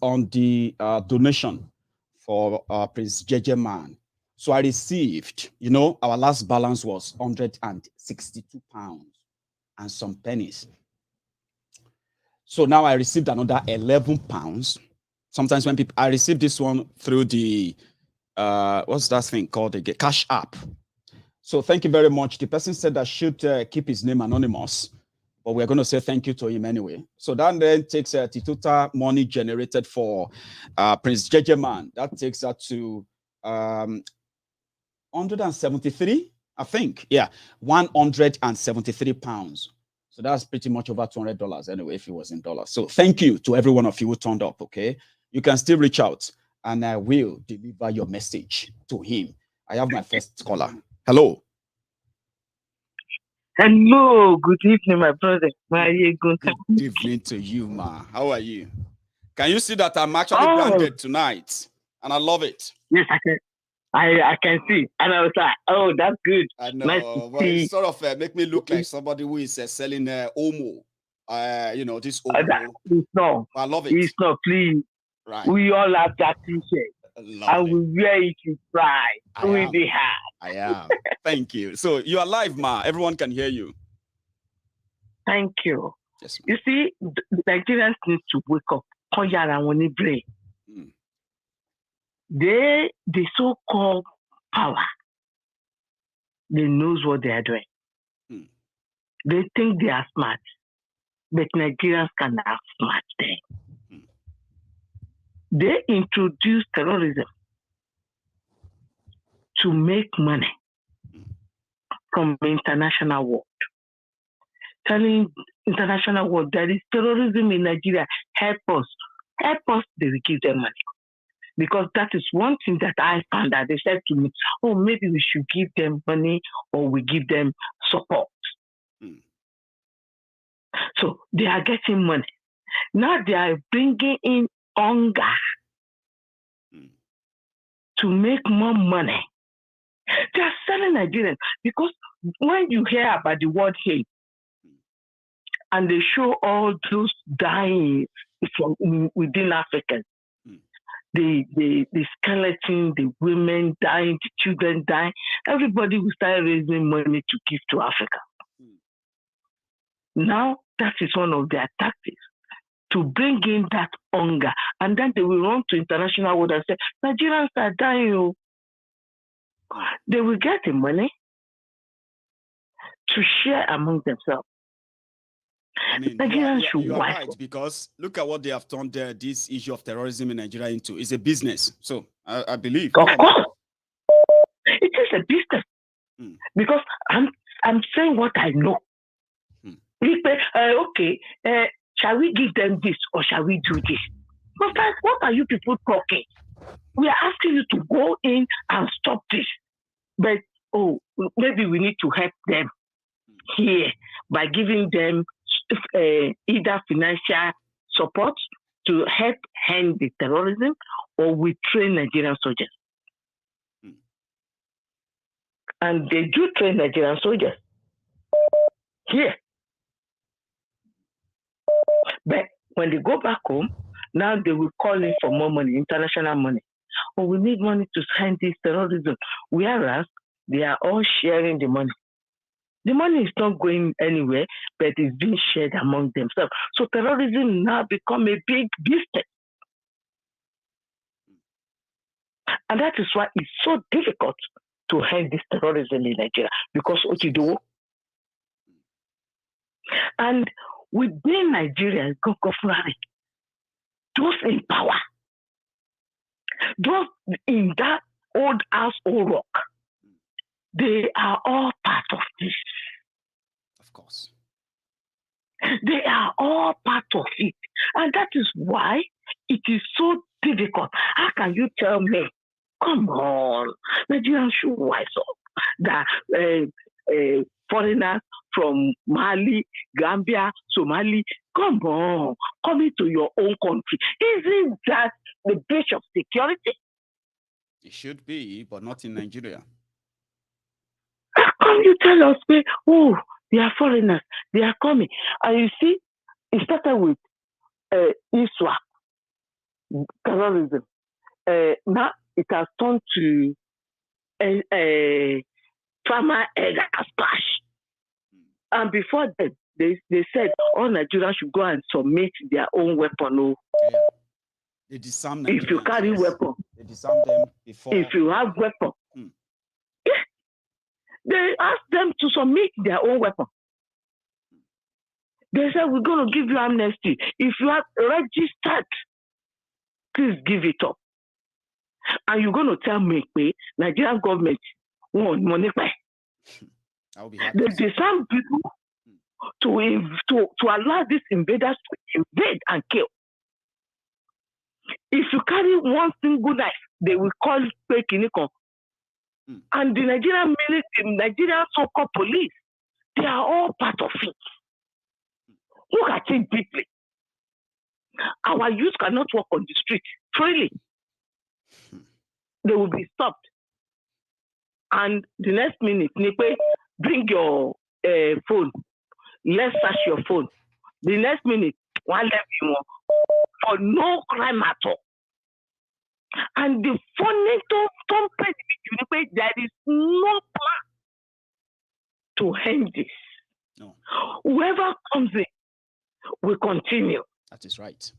on the donation for Prince JJ Man. So I received, our last balance was 162 pounds and some pennies. So now I received another 11 pounds. Sometimes when I received this one through the, what's that thing called again? Cash app. So thank you very much. The person said I should keep his name anonymous, but we're going to say thank you to him anyway. So that then takes the total money generated for Prince JJ Man. That takes that to 173, I think. Yeah, 173 pounds. So that's pretty much over $200 anyway, if it was in dollars. So thank you to every one of you who turned up, okay? You can still reach out and I will deliver your message to him. I have my first caller. Hello. Hello, good evening, my brother. Good evening to you, ma. How are you? Can you see that I'm actually branded tonight? And I love it. Yes, I can. I can see. And I was like, oh, that's good. I know. Nice but it sort of make me look like somebody who is selling Omo. This Omo. It's not. I love it. It's not, please. Right. We all have that t-shirt. And we wear it with pride. We be hard. I am. Thank you. So you are live, ma. Everyone can hear you. Thank you. Yes, you see, the Nigerians need to wake up. The so-called power, they knows what they are doing. They think they are smart, but Nigerians can outsmart them. They introduce terrorism to make money from the international world. Telling international world there is terrorism in Nigeria, help us, they will give them money. Because that is one thing that I found that they said to me, oh, maybe we should give them money or we give them support. So they are getting money. Now they are bringing in hunger to make more money. They are selling Nigerians because when you hear about the word hate and they show all those dying from within Africa, the skeleton, the women dying, the children dying, everybody will start raising money to give to Africa. Now that is one of their tactics, to bring in that hunger, and then they will run to international world and say, Nigerians are dying. They will get the money to share among themselves. I mean, you are right, because look at what they have turned this issue of terrorism in Nigeria into. It's a business. So I believe. Of course. It is a business. Because I'm saying what I know. Shall we give them this or shall we do this? But what are you people talking? We are asking you to go in and stop this. But, maybe we need to help them here by giving them either financial support to help end the terrorism, or we train Nigerian soldiers. And they do train Nigerian soldiers here. But when they go back home, now they will call in for more money, international money. Oh, we need money to end this terrorism. Whereas they are all sharing the money. The money is not going anywhere, but it's being shared among themselves. So terrorism now become a big business. And that is why it's so difficult to end this terrorism in Nigeria, because what you do. And within Nigeria, those in power, those in that old house, old rock, they are all part of this. Of course. They are all part of it. And that is why it is so difficult. How can you tell me, come on, Nigerians should wise up, that foreigners from Mali, Gambia, Somali, come on, coming to your own country. Isn't that the breach of security? It should be, but not in Nigeria. How come you tell us, they are foreigners, they are coming? And you see, it started with ISWAP. terrorism. Now it has turned to farmer egg splash. And before that, they said all Nigerians should go and submit their own weapon. Yeah. They disarm Nigerians. If you carry weapon, they disarm them before. If you have weapon, yeah, they ask them to submit their own weapon. They said we're going to give you amnesty. If you have registered, please give it up. And you're going to tell me, Nigerian government want money back. They disarm people to allow these invaders to invade and kill. If you carry one single knife, they will call Pekinikon. And the Nigerian military, the Nigerian so-called police, they are all part of it. Look at it deeply. Our youth cannot walk on the street freely. They will be stopped. And the next minute, bring your phone. Let's search your phone. The next minute, one level for no crime at all. And the funny thing, there is no plan to end this. No. Whoever comes in will continue. That is right.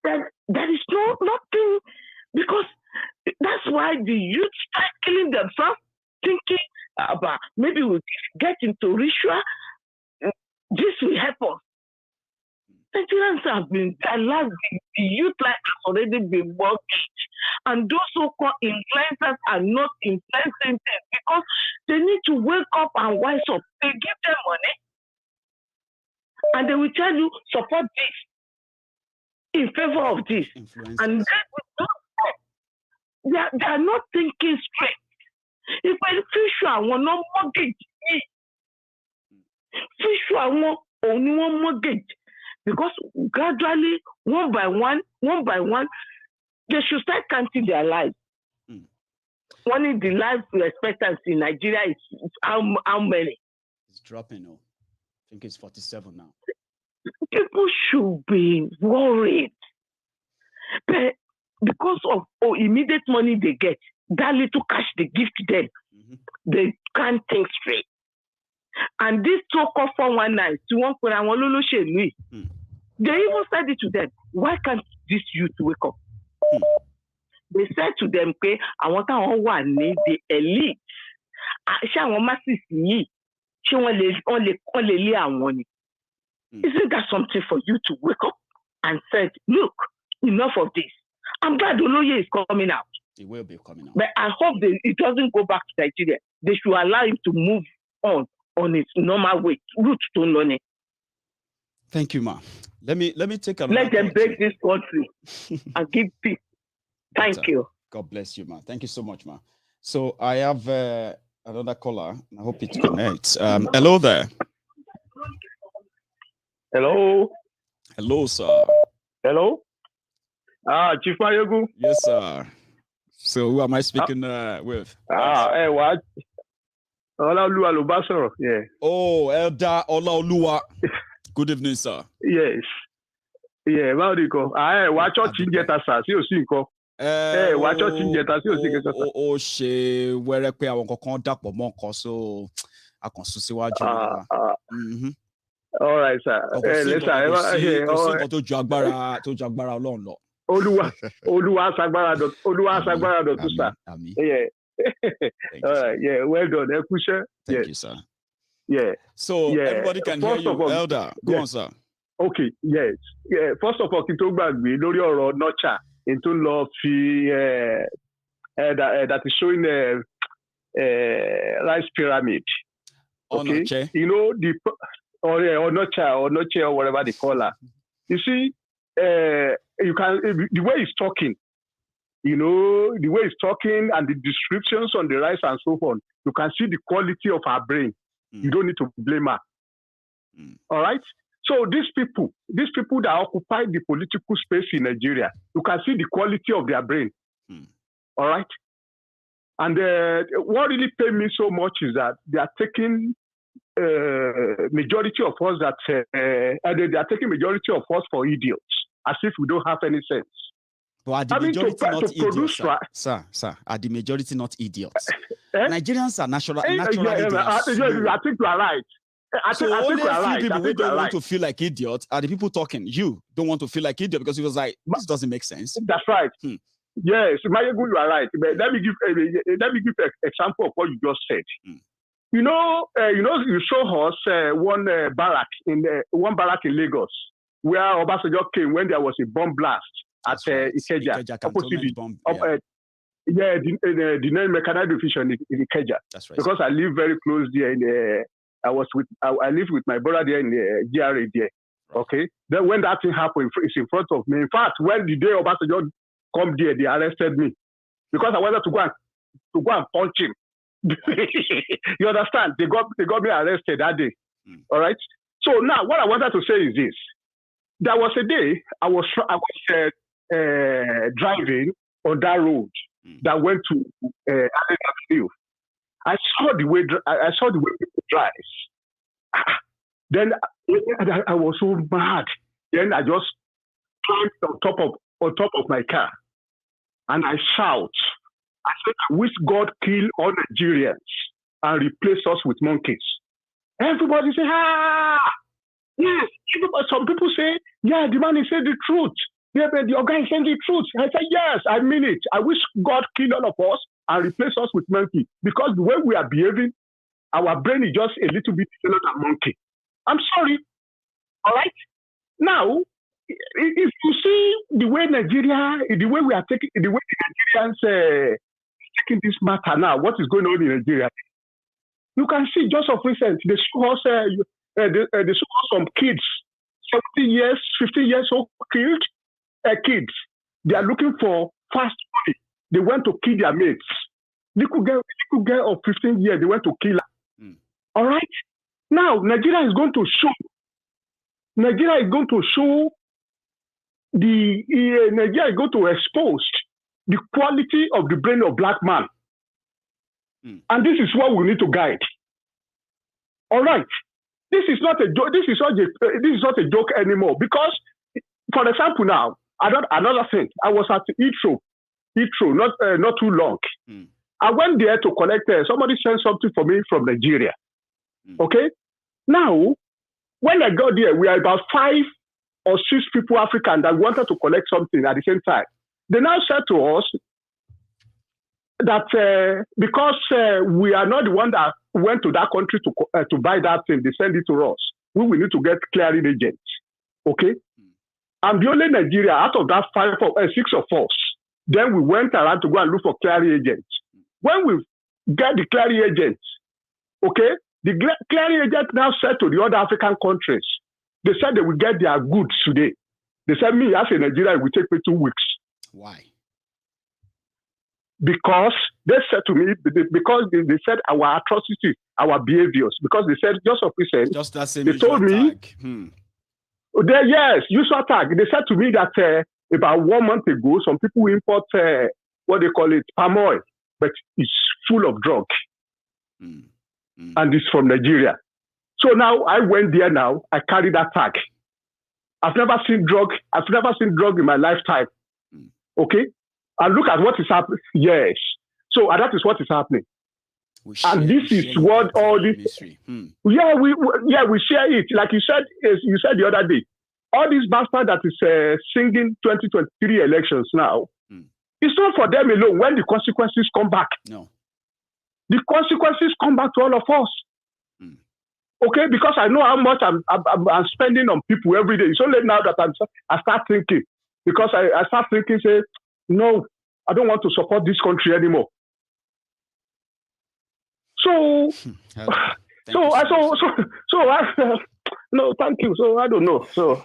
There is nothing, because that's why the youth start killing themselves, thinking about maybe we'll get into ritual. This will help us. Nigerians have been, the youth life has already been mortgaged. And those so-called influencers are not influencing things because they need to wake up and wise up. They give them money and they will tell you, support this in favor of this. And they are not thinking straight. If I feel sure I will not mortgage me, feel sure I want only one mortgage. Because gradually, one by one, they should start counting their lives. One in the life expectancy in Nigeria is how many? It's dropping now. I think it's 47 now. People should be worried. But because of immediate money they get, that little cash they give to them, they can't think straight. And this so-called 419, they even said it to them, why can't this youth wake up? They said to them, okay, I want to need the elite. Isn't that something for you to wake up and say, look, enough of this? I'm glad Oloye is coming out. It will be coming out. But I hope it doesn't go back to Nigeria. They should allow him to move on its normal way, route to learning. Thank you, ma. Let me take another. Let them break this country and give peace. Thank you. God bless you, ma. Thank you so much, ma. So I have another caller. I hope it connects. Hello there. Hello. Hello, sir. Hello. Chief Mayogu. Yes, sir. So who am I speaking with? What? Olaoluwa ló bá sọ̀rọ̀. Yeah. Oh, Elder Olaoluwa. Good evening, sir. Yes. Yeah, báwo ni nǹkan? Wá chọ́ọ̀chì ń jẹta sà sí òsì nǹkan. Wá chọ́ọ̀chì ń jẹta sí òsì nǹkan sà. Ó ṣe wẹ́rẹ́ pé àwọn kankan dàpọ̀ mọ́ nǹkan so àkànṣu síwájú. All right, sir. Kò sí nǹkan tó ju agbára Ọlọ́run lọ. Olúwa ṣagbára dọ̀tún sà. Yeah. All right, yeah, well done. Thank you, sir. Yeah. So everybody can hear you, all, Elder. Go on, sir. Okay, yes. Yeah. First of all, kí n tó gbàgbé lórí ọ̀rọ̀ nurture, in tó lọ fi that is showing rice pyramid. Okay. You know or nurture or whatever they call her. You see, you can the way he's talking. You know, the way he's talking and the descriptions on the rice and so on, you can see the quality of her brain. You don't need to blame her. All right? So these people that occupy the political space in Nigeria, you can see the quality of their brain. All right? And what really paid me so much is that they are taking majority of us they are taking majority of us for idiots, as if we don't have any sense. But are the majority not idiots, sir? Are the majority not idiots? Nigerians are naturally idiots. I think you are right. I think only a few people we don't want to feel like idiots are the people talking. You don't want to feel like idiot because it was like, this doesn't make sense. That's right. Yes, Mayegu, you are right. But let me give an example of what you just said. You show us one barrack in Lagos where Obasanjo came when there was a bomb blast at Ikeja, opposite the name mechanized division in Ikeja. That's right. Because I live very close there. I lived with my brother there in the GRA there. Okay. Then when that thing happened, it's in front of me. In fact, when the day Obasanjo come there, they arrested me because I wanted to go and punch him. You understand? They got me arrested that day. All right. So now, what I wanted to say is this: there was a day I was driving on that road that went to Field. I saw the way people drive. Then I was so mad. Then I just climbed on top of my car, and I shout. I said, I wish God kill all Nigerians and replace us with monkeys. Everybody say, yes. Some people say, yeah, the man is saying the truth. Yeah, but the guy is saying the truth. I said, yes, I mean it. I wish God kill all of us and replace us with monkey because the way we are behaving, our brain is just a little bit similar to monkey. I'm sorry. All right. Now, if you see the way Nigeria, the way we are taking, the way the Nigerians taking this matter now, what is going on in Nigeria? You can see just of recent, they show us some kids, 17 years, 15 years old kids. They are looking for fast money. They went to kill their mates. Little girl of 15 years, they went to kill her. All right? Now, Nigeria is going to show Nigeria is going to expose the quality of the brain of black man. And this is what we need to guide. All right. This is not a joke. This is not a joke anymore. Because, for example, now, another thing. I was at Heathrow, not too long. I went there to collect. Somebody sent something for me from Nigeria. Okay. Now, when I got there, we are about 5 or 6 people African that wanted to collect something at the same time. They now said to us that because we are not the one that went to that country to buy that thing, they send it to us. We will need to get clearing agents. Okay? And the only Nigeria out of that 6 of us, then we went around to go and look for clearing agents. When we get the clearing agents, okay, the clearing agent now said to the other African countries, they said they will get their goods today. They said, me as a Nigerian, it will take me 2 weeks. Why? Because they said to me, because they said our atrocities, our behaviors, because they said, just that same they told me, yes, usual tag. They said to me that about 1 month ago, some people import what they call it, palm oil, but it's full of drug. And it's from Nigeria. So now I went there now, I carry that tag. I've never seen drug in my lifetime. Okay? And look at what is happening. Yes. So that is what is happening. And this is what all this. Yeah, we share it. Like you said the other day. All these bastards that is singing 2023 elections now. It's not for them alone. When the consequences come back. No. The consequences come back to all of us. Okay, because I know how much I'm spending on people every day. It's only now that I start thinking. Because I start thinking, say, no, I don't want to support this country anymore. So, no, thank you. So I don't know. So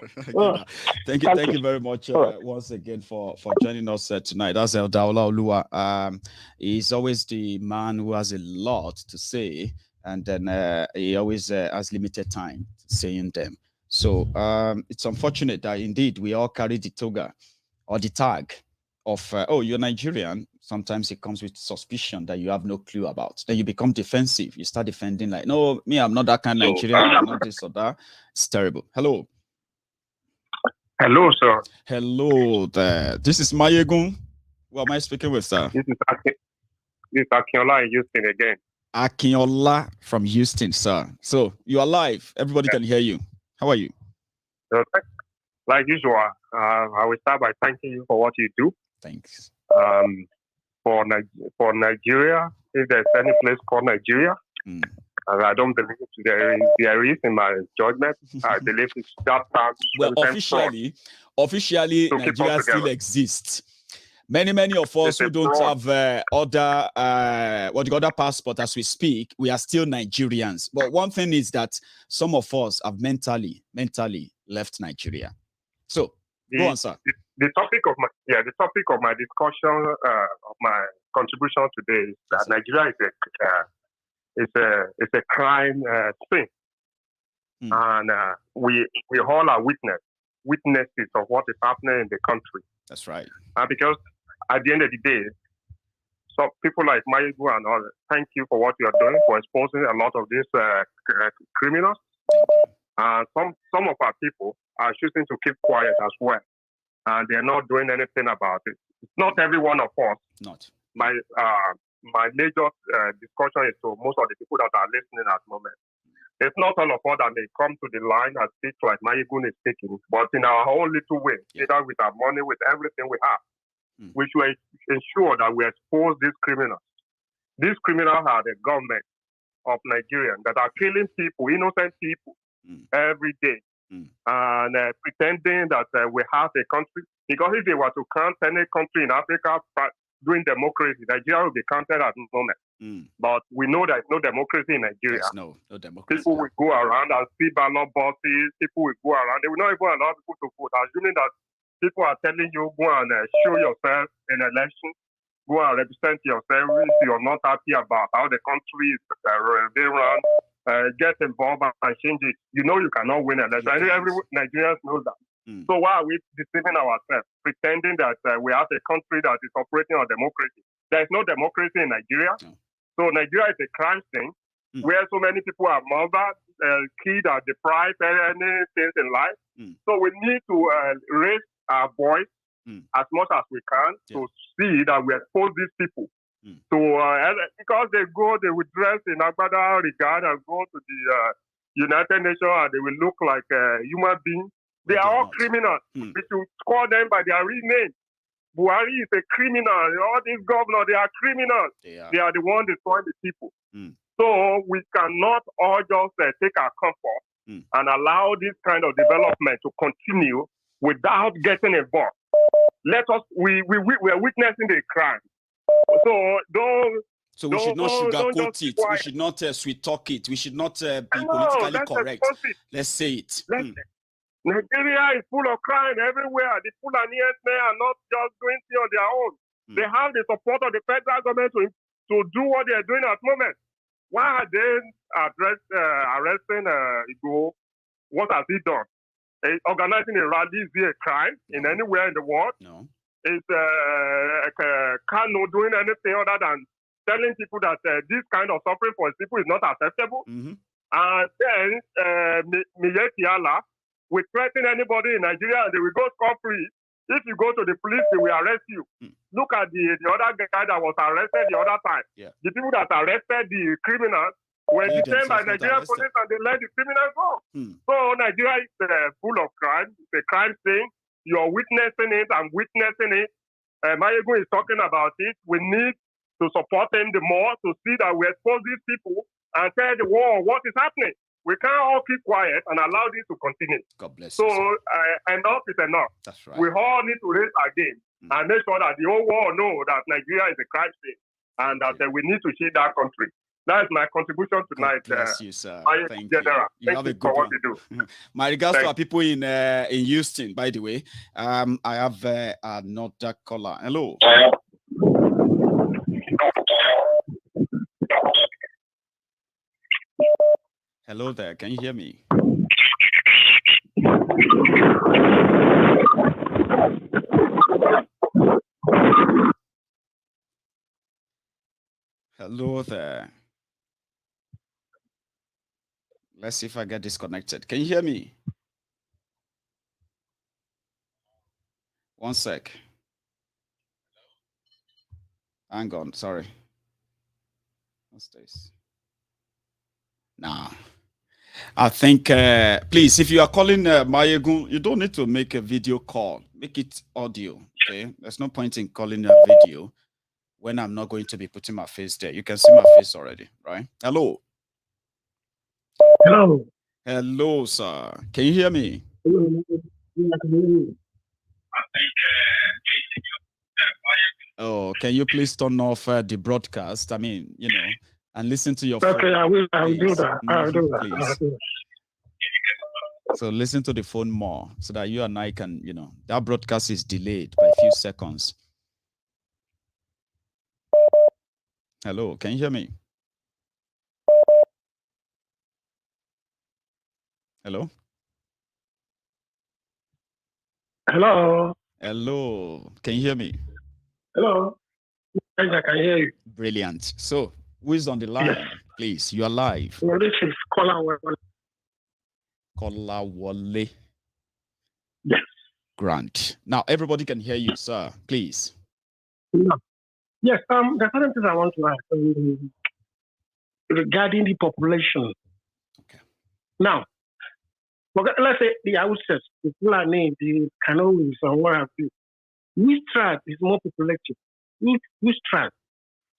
thank you very much once again for joining us tonight. That's Eldaola Olua. He's always the man who has a lot to say, and then he always has limited time saying them. So it's unfortunate that indeed we all carry the toga or the tag of you're Nigerian. Sometimes it comes with suspicion that you have no clue about. Then you become defensive. You start defending like, no, me, I'm not that kind of Nigerian. I'm not this or that. It's terrible. Hello. Hello, sir. Hello there. This is Mayegun. Who am I speaking with, sir? This is Akinola in Houston again. Akinola from Houston, sir. So you are live. Everybody can hear you. How are you? Like usual, I will start by thanking you for what you do. Thanks. For Nigeria, if there's any place called Nigeria, I don't believe there is in my judgment. I believe it's that time. Well, officially, Nigeria still exists. Many of us who don't have other passport as we speak, we are still Nigerians. But one thing is that some of us have mentally left Nigeria. So go on, sir. The topic of my discussion of my contribution today is that Nigeria is a crime thing, and we all are witnesses of what is happening in the country. That's right. Because at the end of the day, so people like Mayegun and others, thank you for what you are doing for exposing a lot of these criminals. And some of our people are choosing to keep quiet as well, and they're not doing anything about it. It's not every one of us. Not my major discussion is to most of the people that are listening at the moment. It's not all of us that may come to the line and speak like Mayegun is speaking, but in our own little way, either with our money, with everything we have, we should ensure that we expose these criminals. These criminals are the government of Nigeria that are killing people, innocent people, every day, and pretending that we have a country. Because if they were to count any country in Africa doing democracy, Nigeria will be counted at the moment. But we know there's no democracy in Nigeria. There's no democracy. People will go around and see ballot boxes. People will go around. They will not even allow people to vote, assuming that people are telling you, go and show yourself in election, go and represent yourself if you're not happy about how the country is being run. Get involved and change it. You know you cannot win an election. Every Nigerians know that. So why are we deceiving ourselves, pretending that we have a country that is operating on democracy? There is no democracy in Nigeria. So Nigeria is a crime scene where so many people are murdered, killed, are deprived of anything in life. So we need to raise our voice as much as we can to see that we expose these people. So because they will dress in Agbada regard and go to the United Nations and they will look like human beings. They are all criminals. We should call them by their real name. Buhari is a criminal. All these governors, they are criminals. They are the ones destroying the people. So we cannot all just take our comfort and allow this kind of development to continue without getting involved. We are witnessing the crime. So we should not sugarcoat it. We should not sweet talk it. We should not be politically correct. Let's say it. Nigeria is full of crime everywhere. The Fulani are not just doing things on their own. They have the support of the federal government to do what they are doing at the moment. Why are they arresting Igbo? What has he done? Organizing a rally is a crime in anywhere in the world? No. Is Kano doing anything other than telling people that this kind of suffering for people is not acceptable? And then Miyetiala will threaten anybody in Nigeria and they will go scot-free. If you go to the police, they will arrest you. Look at the other guy that was arrested the other time. The people that arrested the criminals were detained by Nigerian police and they let the criminals go. So Nigeria is full of crime. It's a crime thing. You're witnessing it. I'm witnessing it. Mayegun is talking about it. We need to support him the more to see that we expose these people and tell the world what is happening. We can't all keep quiet and allow this to continue. God bless you. So enough is enough. That's right. We all need to raise our game and make sure that the whole world know that Nigeria is a crime state and that we need to shield our country. That is my contribution tonight. God bless you, sir. Thank you. You have a good one. My regards to our people in Houston, by the way. I have another caller. Hello. Hello there. Can you hear me? Hello there. Let's see if I get disconnected. Can you hear me? 1 sec. Hang on, sorry. What's this? Nah. I think, please, if you are calling Mayegun, you don't need to make a video call. Make it audio, okay? There's no point in calling a video when I'm not going to be putting my face there. You can see my face already, right? Hello. Hello. Hello, sir. Can you hear me? Oh, can you please turn off the broadcast? I mean, and listen to your phone. Okay, I will do that. I'll do that. Please. So listen to the phone more so that you and I can, that broadcast is delayed by a few seconds. Hello, can you hear me? Hello? Hello? Hello, can you hear me? Hello? Yes, I can hear you. Brilliant. So, who is on the line? Yes. Please, you are live. Well, this is Kolawole. Kolawole. Yes. Grant. Now, everybody can hear you, sir. Please. No. Yes, the certain things I want to ask regarding the population. Okay. Now, let's say the houses, the Fulani, the Kanois, and what have you. Which tribe is more populated? Which tribe?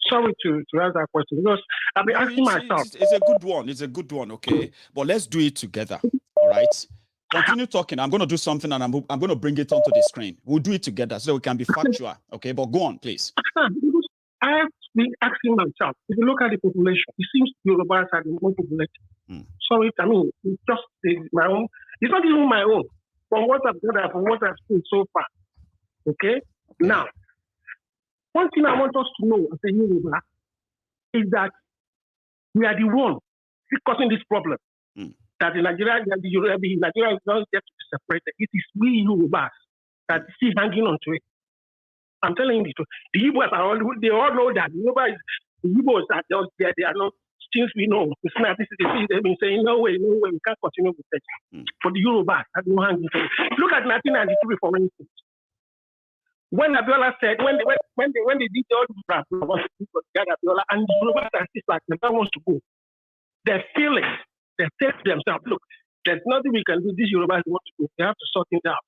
Sorry to ask that question because I've been asking myself. It's a good one. It's a good one, okay? But let's do it together, all right? Continue talking. I'm going to do something and I'm going to bring it onto the screen. We'll do it together so we can be factual, okay? But go on, please. I have been asking myself, if you look at the population, it seems Yorubas are the more populated. Sorry, I mean, it's just my own. It's not even my own. From what I've done, from what I've seen so far. Okay? Now, one thing I want us to know as a Yoruba is that we are the one causing this problem. That in Nigeria, Nigeria is not yet separated. It is we Yorubas that is still hanging on to it. I'm telling you the truth. The Igbos are all, they all know that the Igbos are just there. They are not, since we know, it's not, they've been saying, no way, we can't continue with that. For the Yorubas, that no hanging to it. Look at 1993, for instance. When Abiola said, when they did all this rap, Abiola and the Yorubas are still like, nobody wants to go. They're feeling, they say to themselves, look, there's nothing we can do. These Yorubas want to go. They have to sort it out.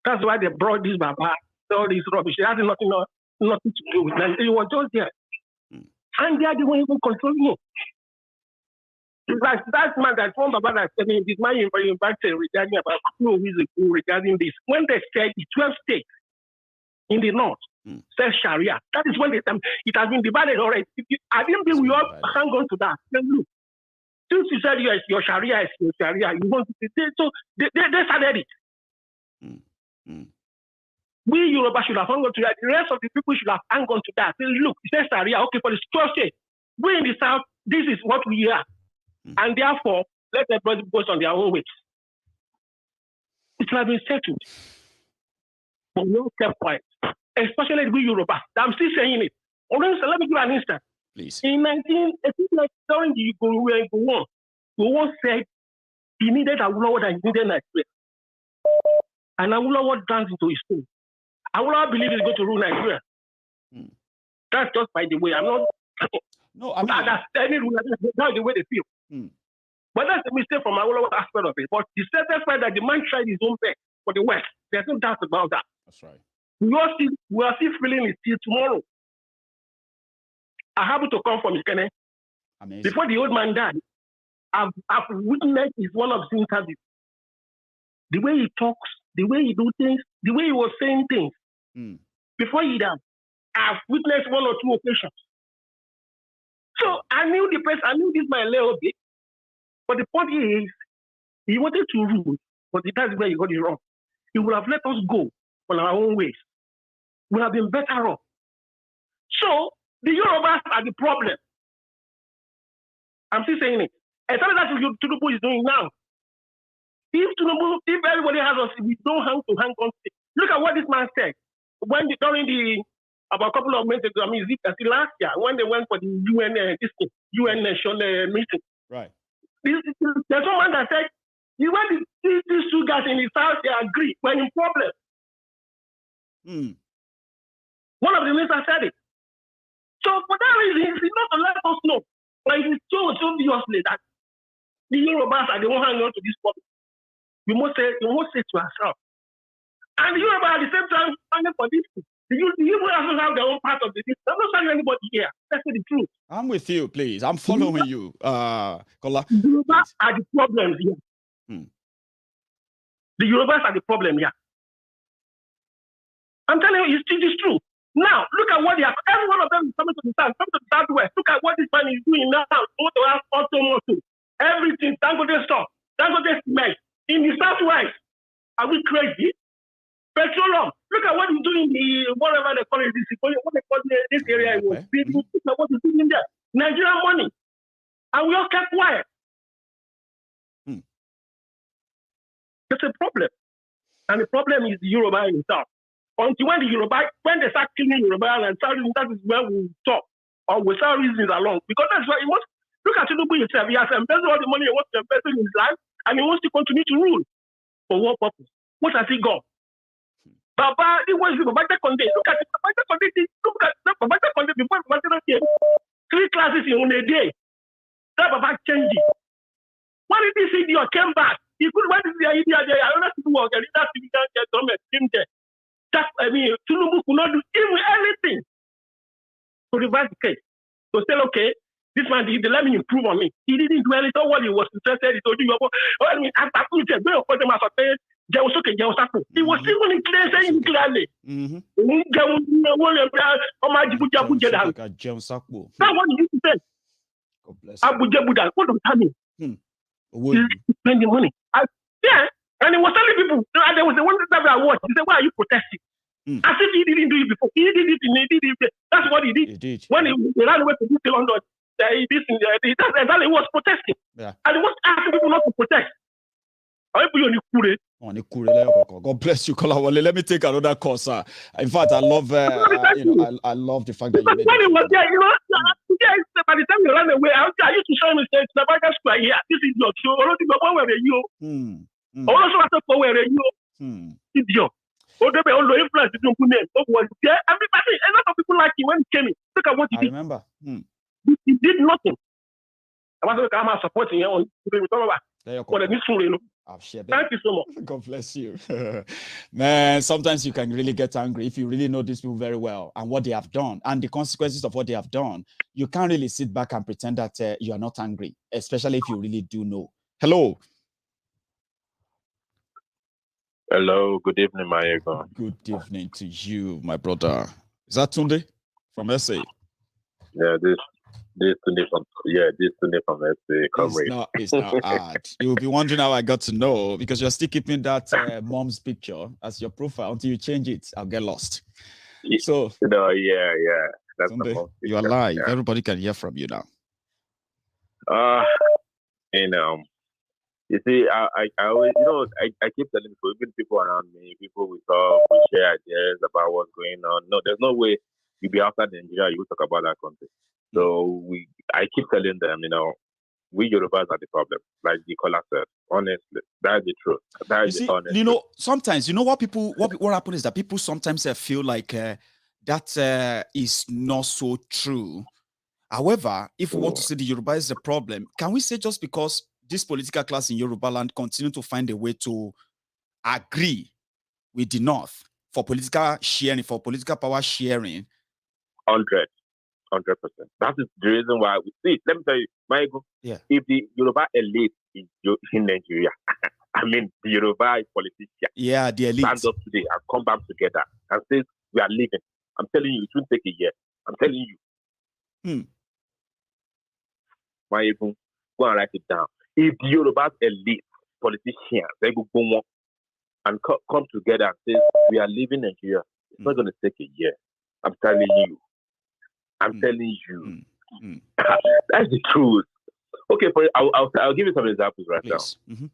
That's why they brought this Baba, all this rubbish. It has nothing to do with them. It was just there. And they are the one even controlling it. Like that man, that one Baba that said, this man invited regarding about a couple of weeks ago regarding this. When they said the 12 states in the north said Sharia, that is when it has been divided already. I didn't think we all hang on to that. Then look, since you said your Sharia is your Sharia, you want to say, so they started it. We Yoruba should have hung on to that. The rest of the people should have hung on to that. Say, look, it says Sharia, okay, for the 12 states. We in the south, this is what we are. And therefore, let everybody go on their own way. It has been settled. But we all kept quiet. Especially we Yoruba. I'm still saying it. Let me give an instance. Please. In 1989, during the Gowon said he needed Awolowo that he needed Nigeria. And Awolowo danced into his stone. Awolowo believe he's going to rule Nigeria. That's just by the way. I'm not. No, I mean, that's any rule. That's the way they feel. But that's the mistake from Awolowo aspect of it. But the satisfied that the man tried his own best for the West. There's no doubt about that. That's right. We are still feeling it till tomorrow. I happen to come from Ikene. Amazing. Before the old man died, I've witnessed one of his interviews. The way he talks, the way he do things, the way he was saying things. Before he died, I've witnessed one or two occasions. So I knew the person, I knew this man a little bit. But the point is, he wanted to rule, but that's where he got it wrong. He would have let us go on our own ways. We would have been better off. So the Yorubas are the problem. I'm still saying it. And something that Tinubu is doing now. If everybody has us, we don't hang on. Look at what this man said during about a couple of months ago. I mean, last year when they went for the UN national meeting. Right. There's someone that said, when these two guys in the south they agree, we're in problem. One of the ministers said it. So for that reason, it's not to let us know. But it is so obviously that the Yorubas are the one hanging on to this problem. We must say to ourselves. And the Yorubas at the same time standing for this. The Yorubas also have their own part of the thing. I'm not saying anybody here. Let's say the truth. I'm with you, please. I'm following you. Kola. The Yorubas are the problem here. The Yorubas are the problem here. I'm telling you, it's true. Now, look at what they have. Every one of them is coming to the south, coming to the southwest. Look at what this man is doing now. Auto. Everything. Dangote stuff. Dangote cement. In the southwest. Are we crazy? Petroleum. Look at what he's doing in the whatever they call it. What they call this area. It was building. Look at what he's doing there. Nigerian money. And we all kept quiet. It's a problem. And the problem is the Yoruba in itself. Until when they start killing Yoruba and that is where we stop. Or we start reasons along. Because that's why he wants, look at Tinubu himself. He has invested all the money he wants to invest in his life, and he wants to continue to rule. For what purpose? What has he got? Baba, it was Babata Conde. Look at Babata Conde. Look at Babata Conde before Babata came. 3 classes in a day. That Baba changed it. Why did this idiot came back? He could, why did the idiot there? I don't know to work. That came there. That, Tinubu could not do even anything to reverse the case. So say, okay, this man, they let me improve on me. He didn't do anything. All he was interested in, he told you, after he was even saying clearly. That's what he used to say. God bless Abuja Buddha, what does that mean? He's spending money. And he was telling people, there was the one that I watched. He said, why are you protesting? As if he didn't do it before. He did it. That's what he did. When he ran away to London, that's exactly he was protesting. Yeah. And he was asking people not to protest. God bless you, Kolawole. Let me take another course, sir. In fact, I love, I love the fact that you made when he was there, by the time he ran away, I used to show him and say, Nabaga Square here. This is your show. Also, I thought, where are you? Idiot. Everybody, a lot of people like him when he came in. Look at what he did. I remember. He did nothing. I was going to support him on Thank you so much. God bless you. Man, sometimes you can really get angry if you really know these people very well and what they have done and the consequences of what they have done. You can't really sit back and pretend that you are not angry, especially if you really do know. Hello. Hello, good evening, my ego. Good evening to you, my brother. Is that Tunde from SA? Yeah, this Tunde from SA. It's not hard. You'll be wondering how I got to know because you're still keeping that mom's picture as your profile until you change it. I'll get lost. So that's Tunde, you are live. Yeah. Everybody can hear from you now. You see, I always, I keep telling people, even people around me, people we talk, we share ideas about what's going on. No, there's no way you be outside Nigeria, you will talk about that country. So I keep telling them, we Yorubas are the problem. Like the caller said, honestly, that's the truth. That is the honest truth. Sometimes, what happens is that people sometimes feel like that is not so true. However, if we want to say the Yoruba is the problem, can we say just because this political class in Yoruba land continue to find a way to agree with the North for political sharing, for political power sharing? 100%. That is the reason why we see. Let me tell you, Michael. Yeah. If the Yoruba elite in Nigeria, I mean the Yoruba politicians, the elite stand up today and come back together and say we are leaving. I'm telling you, it won't take a year. I'm telling you. Michael, go and write it down. If the Yoruba elite politicians they go on and come together and say we are leaving Nigeria, it's not going to take a year. I'm telling you. That's the truth. Okay, I'll give you some examples right now. Mm-hmm.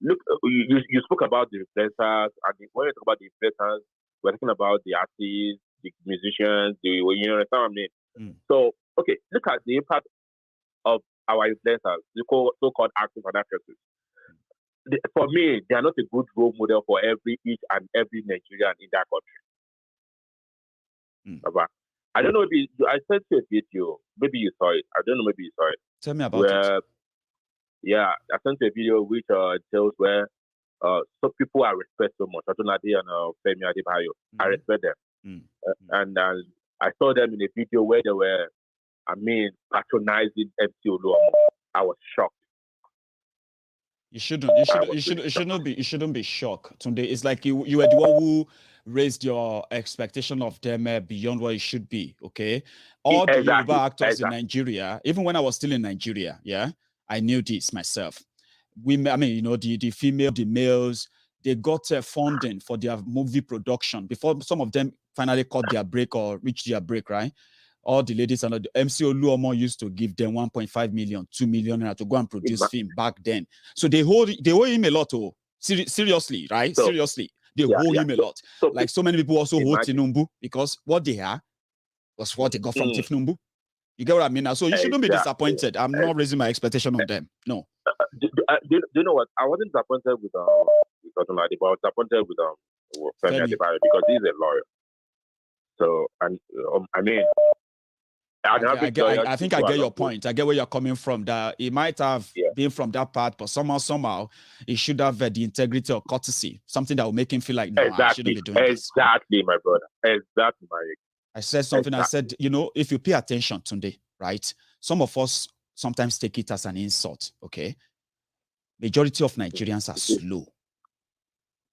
Look, you spoke about the influencers, and when you talk about the influencers, we're talking about the artists, the musicians, you understand what I mean? So, okay, look at the impact of our influencers, the so-called actors and actresses. For me, they are not a good role model for each and every Nigerian in that country. Baba, I don't know if I sent you a video. Maybe you saw it. I don't know. Maybe you saw it. Tell me about it. Yeah, I sent you a video which tells where some people I respect so much. Atunade and Femi Adebayo. I respect them. And I saw them in a video where they were, patronizing MC Oluomo. I was shocked. You shouldn't be shocked. Tunde, it's like you were the one who raised your expectation of them beyond what it should be. Okay, all the Yoruba actors in Nigeria, even when I was still in Nigeria, I knew this myself. The female, the males, they got funding for their movie production before some of them finally caught their break or reached their break, right? All the ladies and the MC Oluomo used to give them 1.5 million, 2 million to go and produce film back then. So they owe him a lot. Seriously, right? So, seriously, they owe him a lot. So, like so many people also owe Tinubu because what they are was what they got from Tinubu. You get what I mean? So you shouldn't be disappointed. I'm not raising my expectation on them. No. Do you know what? I wasn't disappointed with Atunade, but I was disappointed with Femi Adebayo because he's a lawyer. So, and I think I get your point. I get where you're coming from. That it might have been from that part, but somehow it should have the integrity or courtesy, something that will make him feel like, no, I shouldn't be doing this. Exactly, my brother. Exactly, my. I said something. I said, if you pay attention today, right? Some of us sometimes take it as an insult. Okay, majority of Nigerians are slow.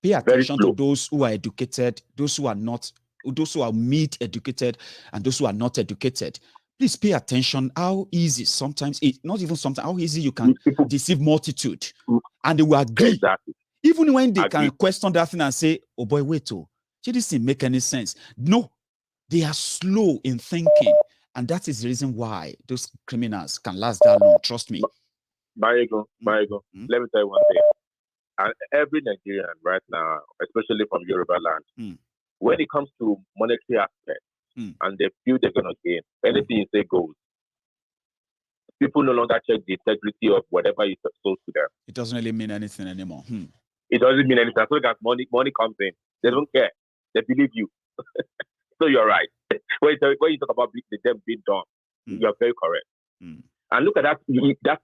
Pay attention to those who are educated, those who are not, those who are mid-educated, and those who are not educated. Please pay attention how easy sometimes, how easy you can deceive multitude. And they will agree. Exactly. Even when they can question that thing and say, oh boy, wait, this didn't make any sense. No, they are slow in thinking. And that is the reason why those criminals can last that long. Trust me. Marigo, let me tell you one thing. And every Nigerian right now, especially from Yoruba land, when it comes to monetary aspect, and they feel they're going to gain, anything you say goes. People no longer check the integrity of whatever you sold to them. It doesn't really mean anything anymore. It doesn't mean anything. As long as money comes in, they don't care. They believe you. So you're right. When you talk about them being dumb, you're very correct. And look at that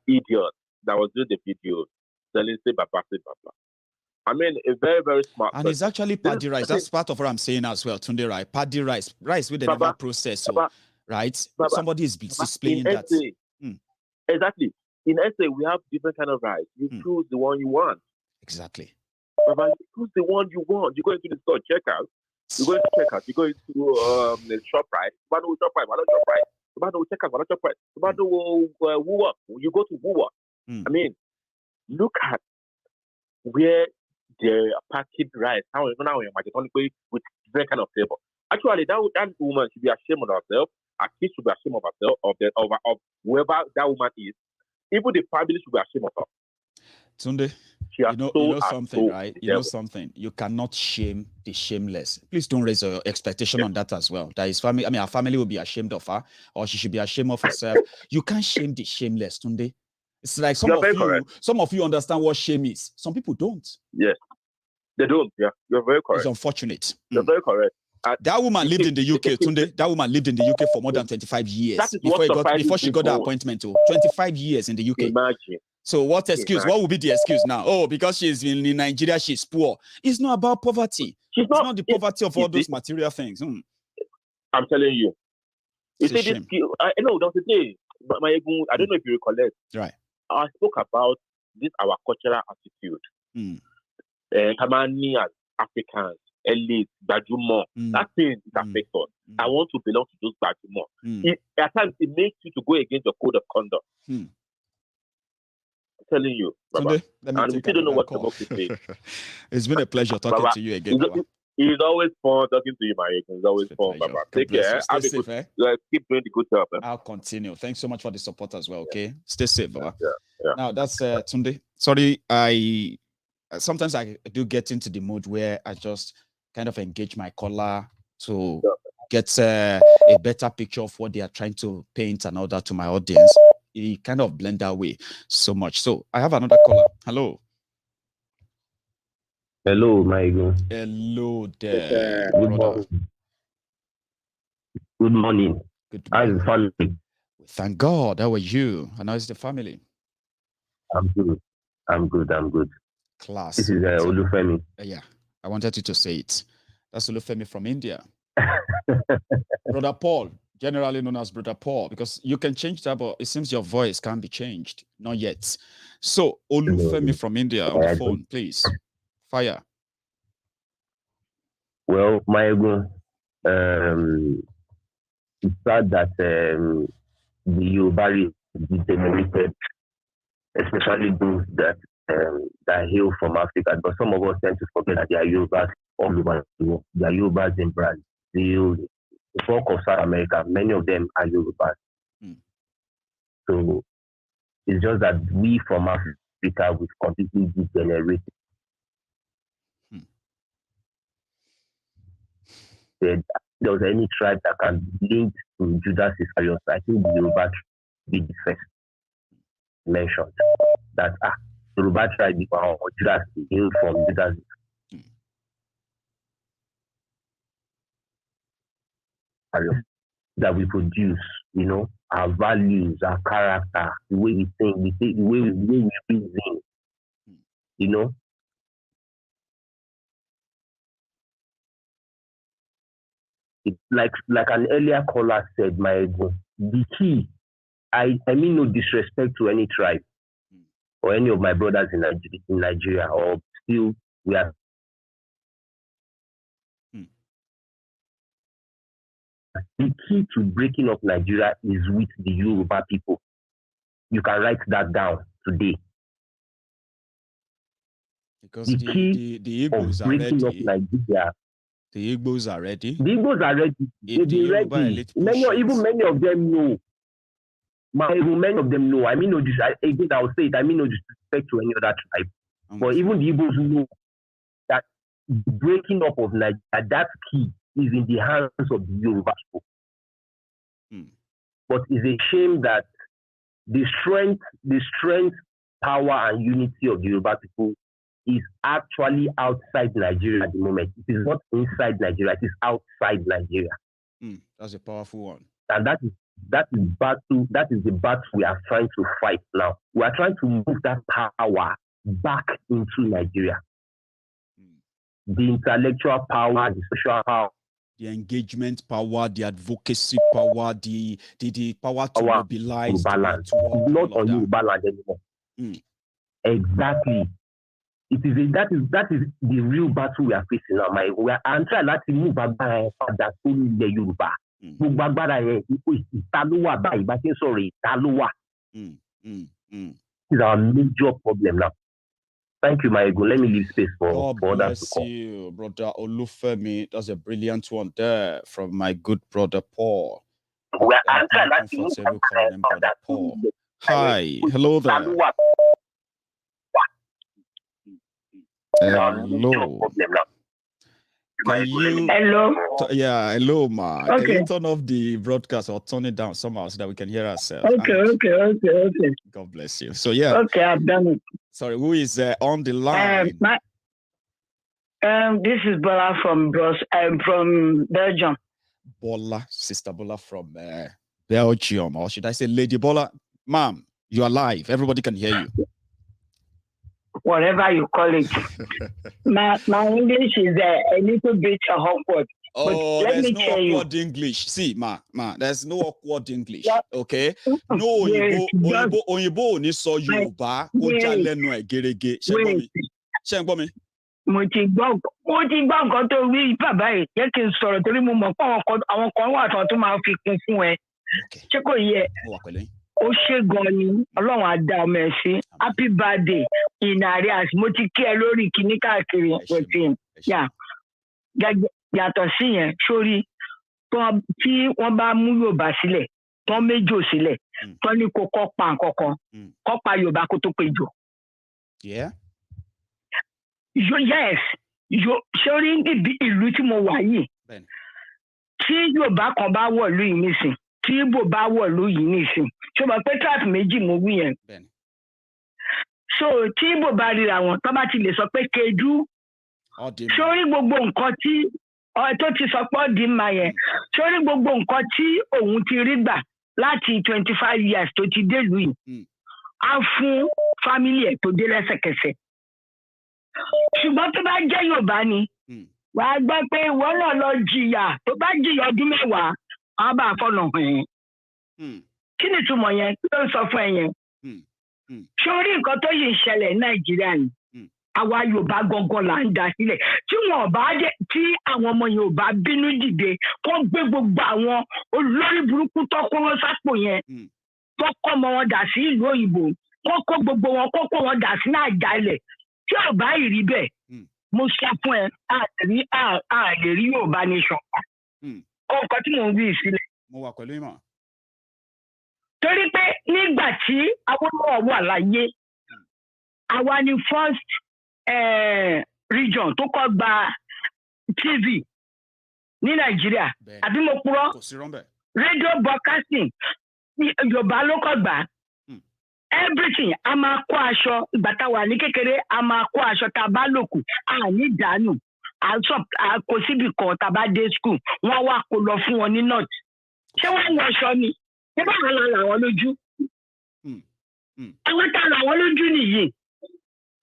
idiot that was doing the video selling say Baba. I mean, a very, very smart person. And it's actually paddy rice. That's part of what I'm saying as well, Tunde, right? Paddy rice with the never process, right? Somebody is displaying that. Exactly. In essay, we have different kind of rice. You choose the one you want. Exactly. Baba, you choose the one you want. You go into the store, check out. You go into checkout. You go into the shop right. You go to Woo. I mean, look at where they're packing rice. How with different kind of flavor. Actually, that woman should be ashamed of herself. Her kids should be ashamed of herself, of whoever that woman is. Even the family should be ashamed of her. Tunde, you know something, right? You know something. You cannot shame the shameless. Please don't raise your expectation on that as well. That is family. I mean, our family will be ashamed of her, or she should be ashamed of herself. You can't shame the shameless, Tunde. It's like some of you understand what shame is. Some people don't. Yes, they don't. Yeah, you're very correct. It's unfortunate. You're very correct. That woman lived in the UK, Tunde. That woman lived in the UK for more than 25 years before she got the appointment. 25 years in the UK. Imagine. So what excuse? What would be the excuse now? Oh, because she's in Nigeria, she's poor. It's not about poverty. It's not the poverty of all those material things. I'm telling you. You see this? I know that's the thing. But I don't know if you recollect. Right. I spoke about this our cultural attitude. Kamani as Africans, elite, Bajumo. That thing is affects us. I want to belong to those Bajumo. At times it makes you to go against your code of conduct. I'm telling you, Baba. Sunday, and we still don't know what to say. It's been a pleasure talking to you again, Baba. It's always fun talking to you, Mike. It's always fun, Baba. Take care. Stay safe, keep doing the good job. I'll continue. Thanks so much for the support as well, okay? Stay safe, Baba. Yeah. Now, that's Tunde. Sorry, sometimes I do get into the mood where I just kind of engage my caller to get a better picture of what they are trying to paint and all that to my audience. It kind of blend that way so much. So I have another caller. Hello. Hello, my ego. Hello there, brother. Good morning. Good How's morning. the family? Thank God. How are you? And how's the family? I'm good. I'm good. Class. This is Olufemi. Yeah, I wanted you to say it. That's Olufemi from India. Brother Paul, generally known as Brother Paul, because you can change that, but it seems your voice can't be changed. Not yet. So, Olufemi from India on the phone, please. Fire. Well, my it's sad that the Yorubas is degenerated, especially those that hail from Africa. But some of us tend to forget that there are Yorubas all over the world. There are Yorubas in Brazil, the bulk of South America. Many of them are Yorubas. So it's just that we from Africa we've completely degenerated. There was any tribe that can link to Judas Iscariot, I think the Yoruba be the first mentioned. That Yoruba tribe or Judas hailed from Judas. That we produce, our values, our character, the way we think, the way we reason, It's like an earlier caller said, the key, I mean no disrespect to any tribe or any of my brothers in Nigeria, or still we are the key to breaking up Nigeria is with the Yoruba people. You can write that down today. Because the Igbos are ready. Up Nigeria, the Igbos are ready. The Igbos are ready. They're ready. Many of them know. Many of them know. I mean, no again, I'll say it. I mean, no disrespect to any other tribe. But even the Igbos know that the breaking up of Nigeria, that key is in the hands of the Yoruba people. But it's a shame that the strength, power, and unity of the Yoruba people is actually outside Nigeria at the moment. It is not inside Nigeria, it is outside Nigeria. That's a powerful one. And that is the battle we are trying to fight now. We are trying to move that power back into Nigeria. The intellectual power, the social power, the engagement power, the advocacy power, the power to mobilize, balance. It's not on you balance anymore. Exactly. That is the real battle we are facing now. We are trying to move back that only the Yoruba. It's our major problem now. Thank you, my ego. Let me leave space for others to come. God bless you, brother Olufemi. That's a brilliant one there from my good brother Paul. Paul. Hi, hello there. Hello. Can you? Hello. Hello, ma. Okay. Can you turn off the broadcast or turn it down somehow so that we can hear ourselves? Okay. God bless you. So yeah. Okay, I've done it. Sorry, who is on the line? This is Bola from Belgium. Sister Bola from Belgium, or should I say Lady Bola? Ma'am, you are live. Everybody can hear you. Whatever you call it. my English is a little bit awkward. Oh, there's no awkward English. See, ma, there's no awkward English. Okay? No, Oyinbo ni so Yoruba, ko ja lenu e gerege. Ṣé ń gbọ́ mi? Mo ti gbọ́ nǹkan tó wí bàbá yìí, jẹ́ kí n sọ̀rọ̀ torí mo mọ̀ pé àwọn kan wà tó máa fi kún fún ẹ. Ṣé kò yẹ? Ó ṣe gan ni, Ọlọ́run á dá ọmọ ẹ̀ sí. Happy birthday in arrears. Mo ti kí ẹ lórí kíní káàkiri ẹ̀pẹ̀tì. Yàtọ̀ sí yẹn, sórí tí wọ́n bá mú Yorùbá sílẹ̀, tán méjò sílẹ̀, tán ní kó kọ́ pa nǹkan kan, kọ́ pa Yorùbá kó tó péjọ. Yeah. Yes, sórí ìlú tí mo wà yìí, tí Yorùbá kan bá wọ̀lú yìí nísìn, tí Ìgbò bá wọ̀lú yìí nísìn, ṣé o mọ̀ pé tribe méjì mo wí yẹn. So tí Ìgbò bá ríra wọn, tó bá ti lè sọ pé kejú, sórí gbogbo nǹkan tí tó ti sọ pé di mà yẹn sórí gbogbo nǹkan tí òun ti rí gbà láti 25 years tó ti dé lùí á fún fámílì ẹ̀ tó dé lẹ́sẹ̀kẹsẹ̀ ṣùgbọ́n tó bá jẹ́ Yorùbá ni wàá gbọ́ pé ìwọ náà lọ jìyà tó bá jìyà ọdún mẹ́wàá á bá fọ̀nà hàn kí ni ìtumọ̀ yẹn kí ló ń sọ fún ẹ yẹn sórí nǹkan tó yìí ń ṣẹlẹ̀ ní Nàìjíríà yìí àwa Yorùbá gangan là ń dá sílẹ̀ tí wọn bá dé tí àwọn ọmọ Yorùbá bínú dìde kó gbé gbogbo àwọn olórí burúkú tó kó wọn sápò yẹn tó kọ́ ọmọ wọn dà sí ìlú òyìnbó kó kó gbogbo wọn kó kó wọn dà sí Nàìjà ilẹ̀ tí ò bá yìí rí bẹ́ẹ̀ mo sọ fún ẹ a lè rí Yorùbá nation nǹkan tí mò ń wí sílẹ̀. mo wà pẹ̀lú ìmọ̀. torí pé nígbà tí Awólọ́wọ̀ wà láyé àwa ni first region tó kọ́ gba TV ní Nàìjíríà àbí mo purọ́ radio broadcasting Yorùbá ló kọ́ gbà everything a máa kó aṣọ ìgbà tá a wà ní kékeré a máa kó aṣọ tá a bá lòkù a ní dànù a kó síbì kan tá a bá dé school wọ́n wá kó lọ fún wọn ní north ṣé wọ́n ń wọṣọ ni ṣé báwọn la làwọn lójú àwọn tá a làwọn lójú nìyí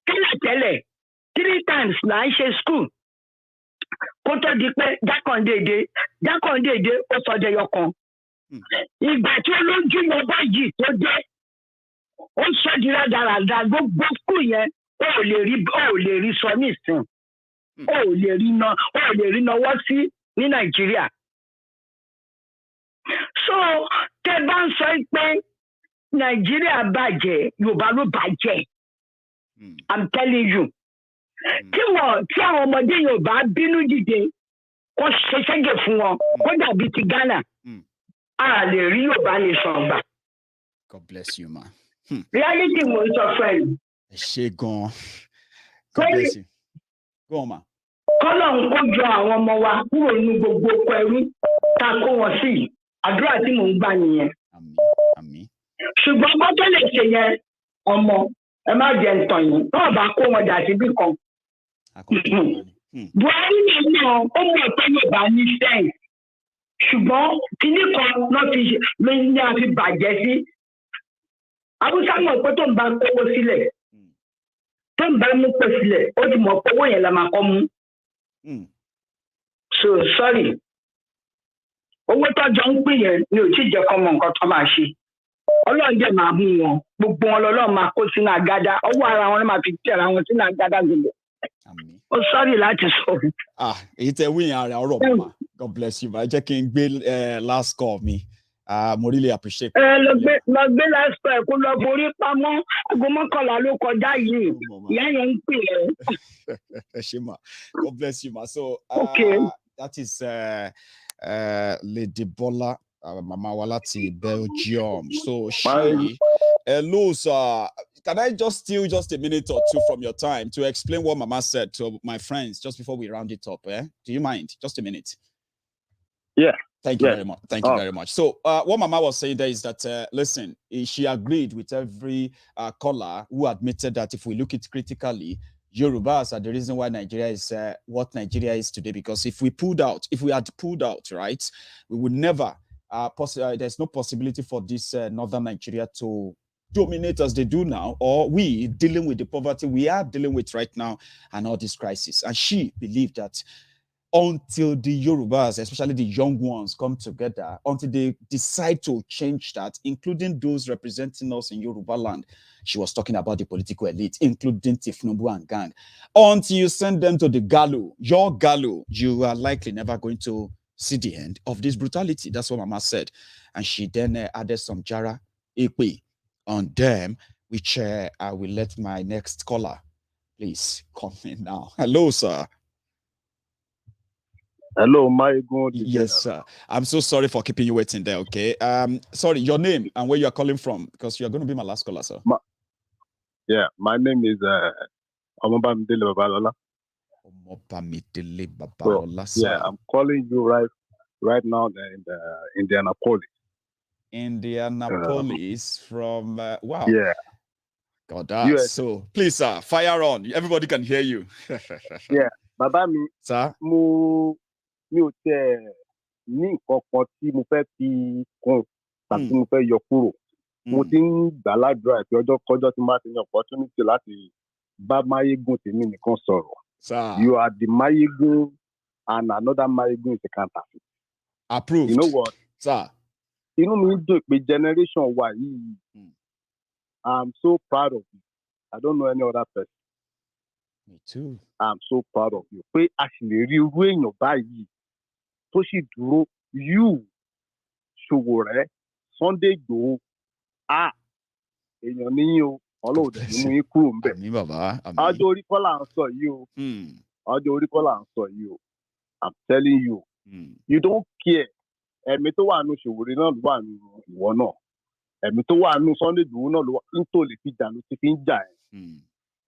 tẹ́lẹ̀ 3 times là ń ṣe school kó tó di pé jákàndéèdé ó sọ dẹyọ kan ìgbà tí olójú lọ báyìí tó dé ó sọ di rádaràda gbogbo school yẹn ó lè rí sọ nísìn ó lè rí náwó sí ní Nàìjíríà so tẹ́ bá ń sọ pé Nàìjíríà bàjẹ́ Yorùbá ló bàjẹ́ I'm telling you tí àwọn ọmọdé Yorùbá bínú dìde kó ṣe ṣẹ́gẹ̀ fún wọn kó dàbí ti Ghana a lè rí Yorùbá nation gbà. God bless you, ma. Reality mo sọ fún ẹ. Ẹ ṣé gan. God bless you. Go on, ma. Kọ́lọ̀ ń kó jọ àwọn ọmọ wa kúrò nínú gbogbo oko ẹrú tá a kó wọn sí àdúrà tí mò ń gbà nìyẹn. Àmín. Ṣùgbọ́n bó tó lè ṣe yẹn ọmọ ẹ má jẹ ntàn yìí náà bá kó wọn dà síbì kan. Buhari náà ó mọ̀ pé Yorùbá ní sẹ́yìn ṣùgbọ́n kíní kan náà ní a fi bàjẹ́ sí. Haúsá mọ̀ pé tó ń bá kówó sílẹ̀ tó ń bá mú pè sílẹ̀ ó ti mọ̀ pé owó yẹn la máa kọ́ mú. So sorry owó tọ́jọ́ ń pín yẹn ni ò tí ì jẹ́ kọ́ mọ nǹkan tó máa ṣe. Ọlọ́run dẹ̀ máa mú wọn gbogbo wọn lọ́lọ́run máa kó sínú àgádá ọwọ́ ara wọn máa fi tẹ̀ra wọn sínú àgádá gbogbo. Ó sọ́rí láti sọ. Èyí tẹ wí yẹn ara ọ̀rọ̀ mama God bless you ma jẹ́ kí n gbé last call mi mo really appreciate. lọ gbé last call kó lọ borí pamọ́ aago mọ́kànlá ló kọjá yìí ìyá yẹn ń pè é. Ẹ ṣé ma God bless you ma so that is Lady Bola. Mama Walati Belgium. So she, hello, sir. Can I just steal just a minute or two from your time to explain what Mama said to my friends just before we round it up? Do you mind? Just a minute. Yeah. Thank you very much. Thank you very much. So what Mama was saying there is that, listen, she agreed with every caller who admitted that if we look at it critically, Yorubas are the reason why Nigeria is what Nigeria is today. Because if we had pulled out, right, we would never there's no possibility for this northern Nigeria to dominate as they do now, or we dealing with the poverty we are dealing with right now and all this crisis. And she believed that until the Yorubas, especially the young ones, come together, until they decide to change that, including those representing us in Yoruba land, she was talking about the political elite, including Tifnubu and gang, until you send them to the gallows, your gallows, you are likely never going to see the end of this brutality. That's what Mama said. And she then added some Jara Ekwe on them, which I will let my next caller please come in now. Hello, sir. Hello, my good. Yes, sir. I'm so sorry for keeping you waiting there, okay? Sorry, your name and where you are calling from, because you are going to be my last caller, sir. My name is Omobamidele Babalola. I'm calling you right now in Indianapolis. Indianapolis from wow. Yeah. God, so please, sir, fire on. Everybody can hear you. Yeah, Baba mi. Sir. Mo mi ò tẹ̀ ní nǹkan kan tí mo fẹ́ fi kún tàbí mo fẹ́ yọ kúrò. Mo ti ń gbà ládùúrà pé ọjọ́ kọjọ́ tí máa ti ní opportunity láti bá Máyégún tèmi nìkan sọ̀rọ̀. You are the Máyégún and another Máyégún is a counterfeit. Approved. You know what? Sir. Inú mi dùn pé generation wa yìí. I'm so proud of you. I don't know any other person. Me too. I'm so proud of you. Pé a sì lè rí irú èèyàn báyìí tó sì dúró you Sowore Sunday Igboho èèyàn níyìn o Ọlọ́run dẹ̀ ní mú yín kúrò ń bẹ̀. Àmín bàbá. Ọjọ́ orí kọ́ là ń sọ yìí o. Ọjọ́ orí kọ́ là ń sọ yìí o. I'm telling you. You don't care. Ẹ̀mí tó wà nù Sowore náà ló wà nù ìwọ náà. Ẹ̀mí tó wà nù Sunday Igboho náà ló wà nítorí lè fi jà ló ti fi ń jà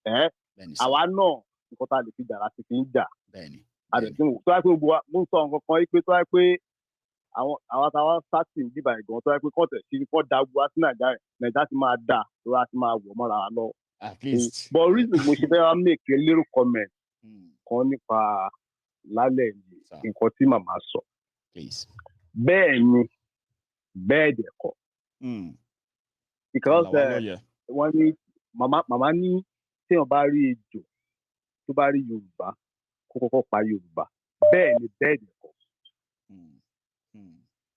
ẹ̀. Àwa náà nǹkan tá a lè fi jà láti fi ń jà. Àdẹ̀sìn wò tó wáyé pé gbogbo wa mo ń sọ nǹkan kan pé tó wáyé pé àwọn táwa sátì ń dìbà ìgbọ̀n tó wáyé pé kọ́ńtẹ̀ sí kọ́ da gbogbo wa sí Nàìjíríà ti máa dà tó wá ti máa wọ̀ mọ́ra wa lọ. But reason mo ṣe fẹ́ wá make a little comment kan nípa lálẹ́ yìí nǹkan tí màmá sọ. Bẹ́ẹ̀ ni bẹ́ẹ̀ dẹ̀ kọ́. Because wọ́n ní màmá ní téèyàn bá rí ejò tó bá rí Yorùbá kó kọ́kọ́ pa Yorùbá bẹ́ẹ̀ ni bẹ́ẹ̀ dẹ̀ kọ́.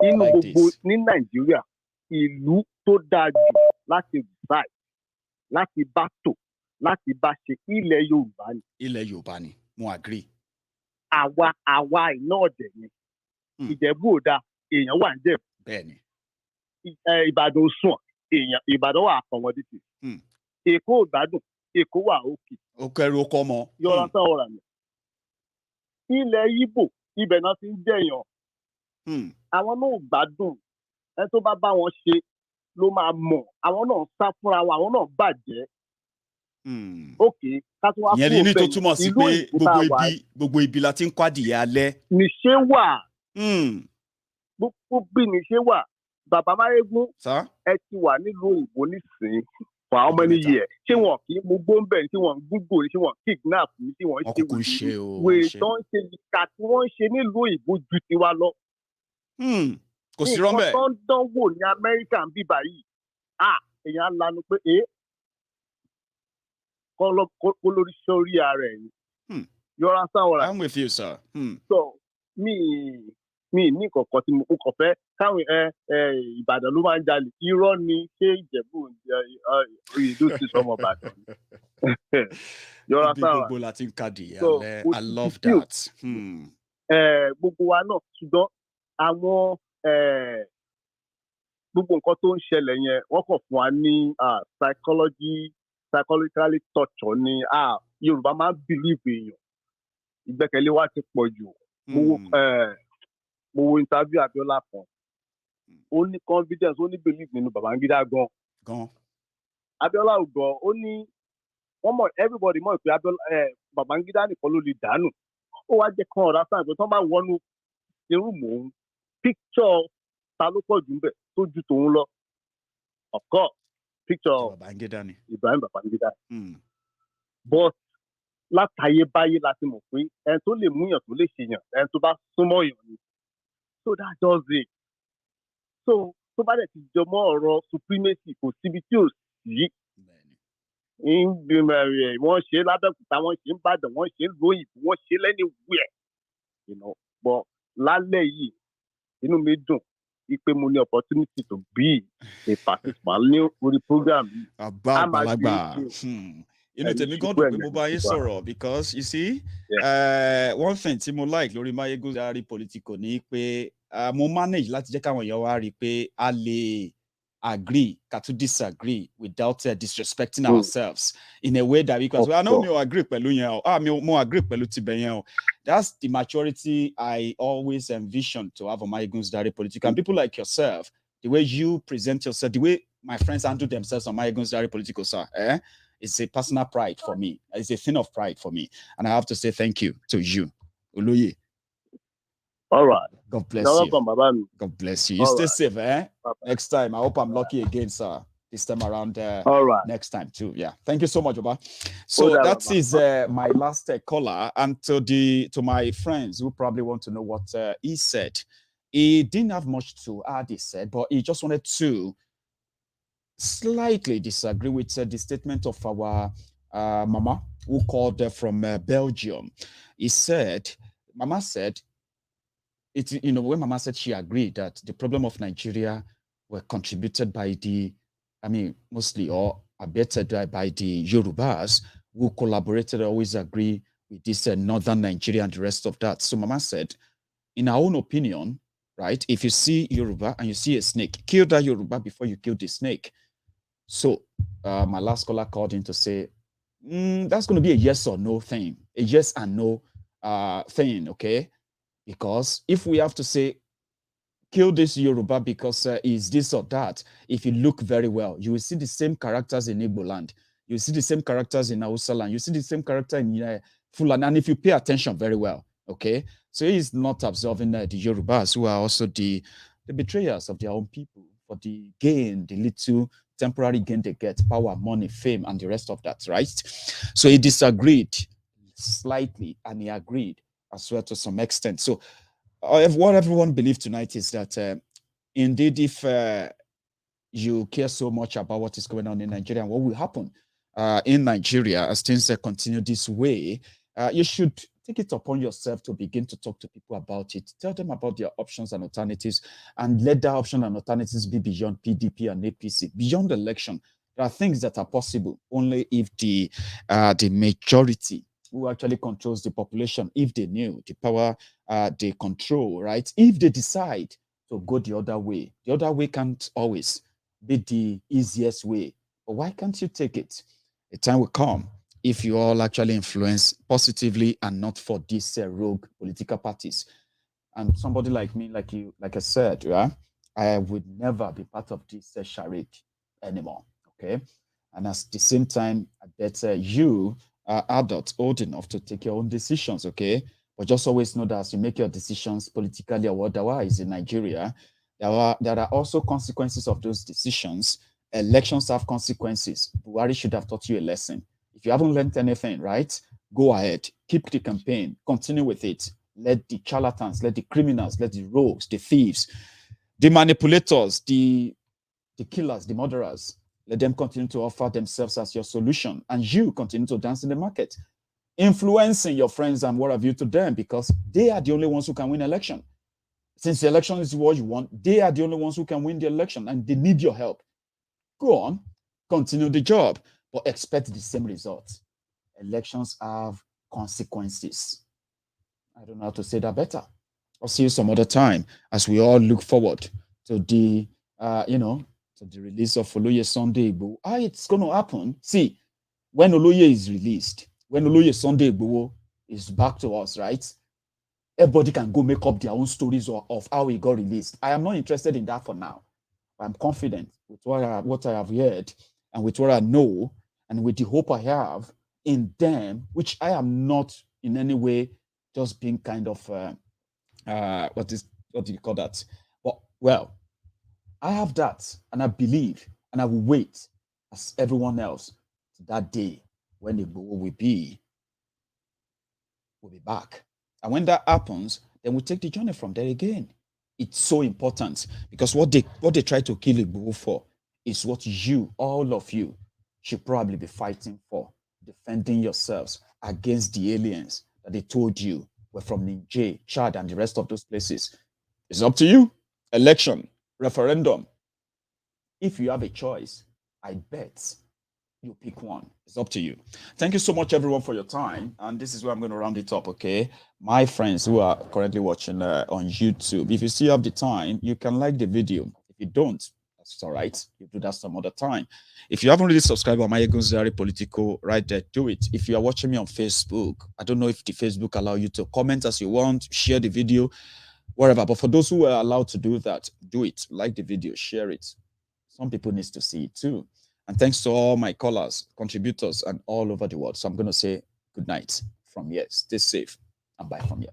Inú gbogbo ní Nàìjíríà ìlú tó dáa jù láti reside láti bá tò láti bá ṣe ilẹ̀ Yorùbá ni. Ilẹ̀ Yorùbá ni mo agree. Àwa iná ọ̀dẹ̀ ni. Ìjẹ̀bú ò dáa èèyàn wà ń Jẹ̀bú. Bẹ́ẹ̀ni. Ìbàdàn sùn èèyàn Ìbàdàn wà àkànwọ́dìtì. Èkó ò gbádùn Èkó wà òkè. Ó kẹ́rù ó kọ́ mọ. Yọ̀rọ̀ sàn ọ̀rà mi. Ilẹ̀ Ìgbò ibẹ̀ náà ti ń jẹ̀yàn. Àwọn náà ò gbádùn ẹni tó bá wọn ṣe ló máa mọ̀ àwọn náà sá fúnra wọn àwọn náà bàjẹ́. Okay ká tó wá kúrò bẹ́ẹ̀ ìyẹn ní tó túmọ̀ sí pé gbogbo ibi la ti ń kọ́ adìyẹ alẹ́. Níṣe wà. Gbogbo bí níṣe wà. Bàbá Máyégún ẹ ti wà nílùú òyìnbó nísìnyí for how many years? Ṣé wọn kì í mú gbóǹbẹ̀ ṣé wọn Google ṣé wọn kidnap ní ṣé wọn ṣe wèé tó ń ṣe ìka tí wọ́n ń ṣe nílùú òyìnbó ju tiwa lọ. Kò sí rọ́ńbẹ́. Nǹkan tó ń dánwò ní Amẹ́ríkà ń bíbá yìí èèyàn lanu pé kó lórí sórí ara ẹ̀ ni. Yọra sáwọn. I'm with you, sir. So mi ní kankan tí mo kàn fẹ́ káwọn Ìbàdàn ló máa ń jalè irọ́ ni ṣé Ìjẹ̀bú ìlú sí sọmọ Ìbàdàn. Yọra sáwọn. Gbogbo la ti ń kàdí alẹ́ I love that. Gbogbo wa náà ṣùgbọ́n àwọn gbogbo nǹkan tó ń ṣẹlẹ̀ yẹn wọ́n kàn fún wa ní psychologically torture ni Yorùbá máa ń believe èèyàn ìgbẹ́kẹ̀lé wa ti pọ̀ jù. Mo wo interview Abiola kan ó ní confidence ó ní belief nínú Babangida gan. Abiola ò gbọ́ ó ní wọ́n mọ̀ everybody mọ̀ pé Babangida nìkan ló lè dànù ó wá jẹ́ kan ọ̀rá sáà pé tí wọ́n bá wọnú irú mò ń picture ta ló pọ̀ jù ń bẹ̀ tó ju tòun lọ of course picture Ibrahim Babangida but látayébáyé láti mọ̀ pé ẹni tó lè múyàn tó lè ṣèyàn ẹni tó bá súnmọ́ èèyàn ni so that does it so tó bá dẹ̀ ti jọmọ́ ọ̀rọ̀ supremacy kò síbi tí ò sí wọ́n ṣe lábẹ́òkúta wọ́n ṣe ń bàdàn wọ́n ṣe ń lóyìnbó wọ́n ṣe lẹ́nìwẹ̀ẹ́ but lálẹ́ yìí inú mi dùn pé mo ní opportunity to be a participant ní orí program yìí. Àgbàlagbà inú tèmi gan dùn pé mo bá yín sọ̀rọ̀ because you see one thing tí mo like lórí Máyégún Diary Political ni pé mo manage láti jẹ́ káwọn èèyàn wá rí i pé a lè agree ká tún disagree without disrespecting ourselves in a way that because I know mi ò agree pẹ̀lú yẹn o mo agree pẹ̀lú tibẹ̀ yẹn o that's the maturity I always envision to have on Máyégún Diary Political and people like yourself the way you present yourself the way my friends handle themselves on Máyégún Diary Political sir it's a personal pride for me it's a thing of pride for me and I have to say thank you to you Olóyè. All right. God bless You're you. welcome, Baba. God bless you. You stay safe, Bye-bye. Next time, I hope I'm lucky again, sir. this time around. All right. Next time too. Yeah. Thank you so much, Oba. So that is my last caller, and to my friends who probably want to know what he said. He didn't have much to add. He said, but he just wanted to slightly disagree with the statement of our mama who called from Belgium. He said, Mama said, when Mama said she agreed that the problem of Nigeria were contributed by mostly or abetted by the Yorubas who collaborated, always agree with this northern Nigeria and the rest of that. So Mama said, in our own opinion, right, if you see Yoruba and you see a snake, kill that Yoruba before you kill the snake. So my last caller called in to say, that's going to be a yes or no thing, a yes and no thing, okay? Because if we have to say, kill this Yoruba because is this or that, if you look very well, you will see the same characters in Igbo land. You see the same characters in Hausa land. You see the same character in Fulani. And if you pay attention very well, okay? So he's not observing the Yorubas, who are also the betrayers of their own people for the gain, the little temporary gain they get, power, money, fame, and the rest of that, right? So he disagreed slightly, and he agreed as well to some extent. So what everyone believes tonight is that indeed, if you care so much about what is going on in Nigeria and what will happen in Nigeria as things continue this way, you should take it upon yourself to begin to talk to people about it. Tell them about their options and alternatives, and let that option and alternatives be beyond PDP and APC, beyond election. There are things that are possible only if the majority who actually controls the population, if they knew the power they control, right? If they decide to go the other way can't always be the easiest way. But why can't you take it? A time will come if you all actually influence positively and not for these rogue political parties. And somebody like me, like you, like I said, yeah, I would never be part of this charade anymore. Okay. And at the same time, I bet you are adults old enough to take your own decisions. Okay. But just always know that as you make your decisions politically or otherwise in Nigeria, there are also consequences of those decisions. Elections have consequences. Buhari should have taught you a lesson. If you haven't learned anything, right, go ahead, keep the campaign, continue with it. Let the charlatans, let the criminals, let the rogues, the thieves, the manipulators, the killers, the murderers, let them continue to offer themselves as your solution, and you continue to dance in the market, influencing your friends and what have you to them, because they are the only ones who can win election. Since the election is what you want, they are the only ones who can win the election, and they need your help. Go on, continue the job, but expect the same results. Elections have consequences. I don't know how to say that better. I'll see you some other time as we all look forward to the, to the release of Oloye Sunday Igboho. How it's going to happen? See, when Oloye is released, when Oloye Sunday Igboho is back to us, right? Everybody can go make up their own stories of how he got released. I am not interested in that for now. I'm confident with what I have heard and with what I know and with the hope I have in them, which I am not in any way just being kind of what do you call that? Well, I have that, and I believe, and I will wait as everyone else to that day when the Igboho will be back. And when that happens, then we take the journey from there again. It's so important because what they try to kill Igboho for is what you, all of you, should probably be fighting for, defending yourselves against the aliens that they told you were from Niger, Chad, and the rest of those places. It's up to you. Election, referendum. If you have a choice, I bet you pick one. It's up to you. Thank you so much, everyone, for your time. And this is where I'm going to round it up, okay? My friends who are currently watching on YouTube, if you still have the time, you can like the video. If you don't, that's all right. You do that some other time. If you haven't really subscribed on my Gunzari Political, right there, do it. If you are watching me on Facebook, I don't know if the Facebook allow you to comment as you want, share the video, whatever. But for those who are allowed to do that, do it. Like the video, share it. Some people need to see it too. And thanks to all my callers, contributors, and all over the world. So I'm going to say good night from here. Stay safe and bye from here.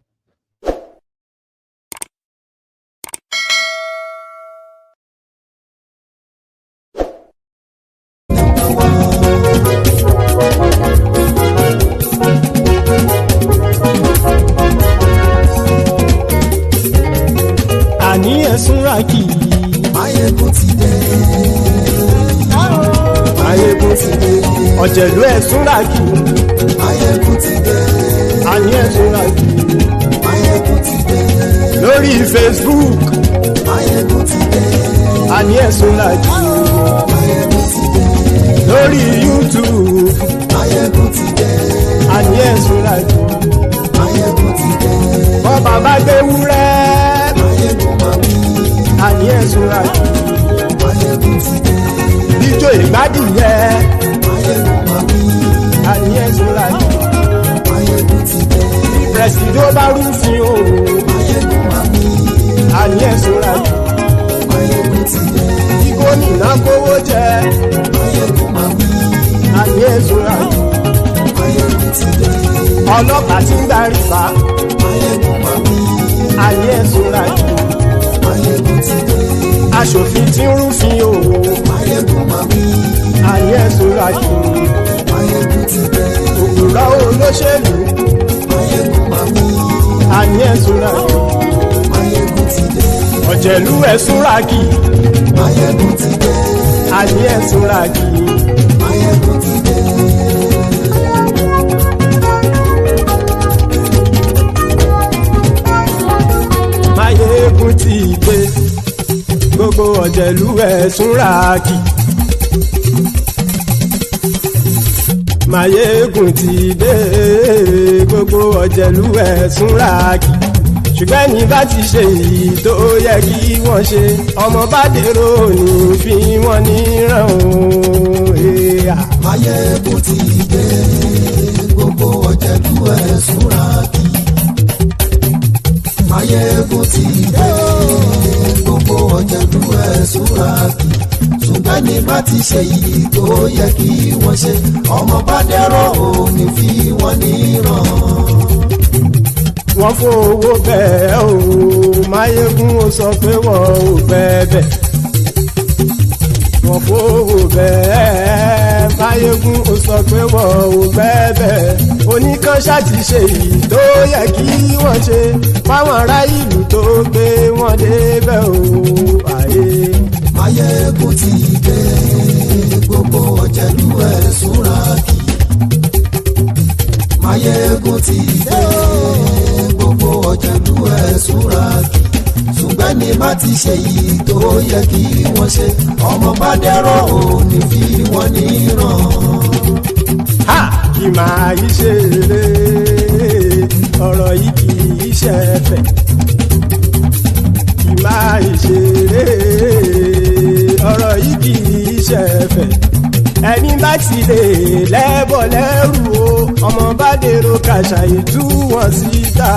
Máyégún ti dé. Máyégún ti dé. Ọ̀jẹ̀lú ẹ̀sùn ràkì. Máyégún ti dé. Àní ẹ̀sùn ràkì. Máyégún ti dé. Lórí Facebook. Máyégún ti dé. Àní ẹ̀sùn ràkì. Máyégún ti dé. Lórí YouTube. Máyégún ti dé. Àní ẹ̀sùn ràkì. Máyégún ti dé. Bọ́ bàbá gbé wúrẹ́. Máyégún máa wí. Àní ẹ̀sùn ràkì. Máyégún ti dé. Ijó ìgbádìyẹ. Máyégún máa wí. Àní ẹ̀sùn ràkì. Máyégún ti dé. Pẹ̀sìdó bá rúfin o. Máyégún máa wí. Àní ẹ̀sùn ràkì. Máyégún ti dé. Kí gómìnà kówó jẹ. Máyégún máa wí. Àní ẹ̀sùn ràkì. Máyégún ti dé. Ọlọ́pàá tí ń darí bá. Máyégún máa wí. Àní ẹ̀sùn ràkì. Máyégún ti dé. Aṣòfin tí ń rúfin o. Máyégún máa wí. Àní ẹ̀sùn ràkì. Máyégún ti dé. Òpùrọ́ olóṣèlú. Máyégún máa wí. Àní ẹ̀sùn ràkì. Máyégún ti dé. Ọ̀jẹ̀lú ẹ̀sùn ràkì. Máyégún ti dé. Àní ẹ̀sùn ràkì. Máyégún ti dé. Máyégún ti dé. Gbogbo ọ̀jẹ̀lú ẹ̀sùn ràkì. Máyégún ti dé. Gbogbo ọ̀jẹ̀lú ẹ̀sùn ràkì. Ṣùgbọ́n ní bá ti ṣe èyí tó yẹ kí wọ́n ṣe, ọmọ bá dèrò ní fi wọ́n níran o. Máyégún ti dé. Gbogbo ọ̀jẹ̀lú ẹ̀sùn ràkì. Máyégún ti dé. Gbogbo ọ̀jẹ̀lú ẹ̀sùn ràkì. Ṣùgbọ́n ní bá ti ṣe èyí tó yẹ kí wọ́n ṣe, ọmọ bá dèrò ní fi wọ́n níran. Wọ́n fowó bẹ́ẹ̀ o, Máyégún ó sọ pé wọ́n ò bẹ́ẹ̀. Wọ́n fowó bẹ́ẹ̀, Máyégún ó sọ pé wọ́n ò bẹ́ẹ̀. Oníkan ṣáàtì ṣe èyí tó yẹ kí wọ́n ṣe, fáwọn ará ìlú tó gbé wọn débẹ̀ o. Máyégún ti dé. Gbogbo ọ̀jẹ̀lú ẹ̀sùn ràkì. Máyégún ti dé. Gbogbo ọ̀jẹ̀lú ẹ̀sùn ràkì. Ṣùgbọ́n ní bá ti ṣe yìí tó yẹ kí wọ́n ṣe, ọmọ bá dẹ́rọ̀ ò ní fi wọ́n níran. Kì máa yí ṣe eré, ọ̀rọ̀ yìí kì í ṣe ẹ̀fẹ̀. Kì máa yí ṣe eré, ọ̀rọ̀ yìí kì í ṣe ẹ̀fẹ̀. Ẹni bá ti lè lẹ́bọ̀ lẹ́rù o, ọmọ bá dèrò kàṣàyè tú wọn síta.